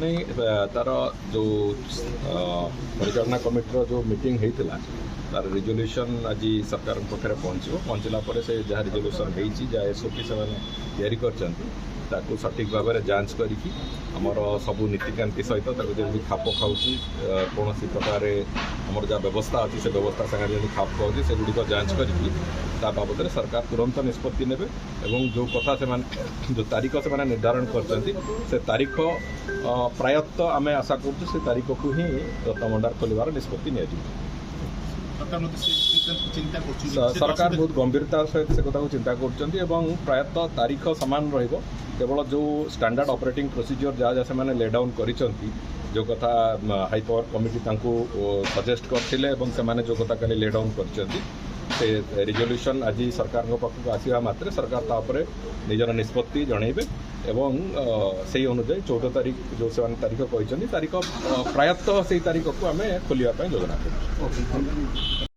नहीं तार जो परिचालना कमिटर जो मीटिंग होता तार रिजोल्यूशन आज सरकार पाखे पहुँचला से जहाँ रिजोल्यूशन होती एसओपी से तैयारी कर सठिक भाव में जांच करी आमर सबू नीतिकांति सहित जमी खाप खाऊँ कौन प्रकार आमर जहाँ व्यवस्था अच्छी से व्यवस्था सागर जमी खाप खाऊँ से गुड़िक जांच करी बाबद सरकार तुरंत निष्पत्ति ने जो कथा से जो तारीख से निर्धारण कर तारीख प्रायतः आम आशा कर तारीख को ही रत्नभंडार खोलवार निष्पत्ति नि सरकार बहुत गंभीरता सहित से कथा को चिंता कर प्रायतः तारीख सामान केवल जो स्टैंडर्ड ऑपरेटिंग प्रोसीजर जहाँ जहाँ से ले डाउन कर जो कथा हाई पावर कमिटी सजेस्ट करते जो कथा ले डाउन कर रिजोल्यूशन आज सरकार पाखक आसवा मात्र सरकार तापर निजर निष्पत्ति जनइबे एवं से अनुजाई 14 तारीख जो से तारीख कहते तारीख प्रायतः से तारीख को आम खोलिया योजना कर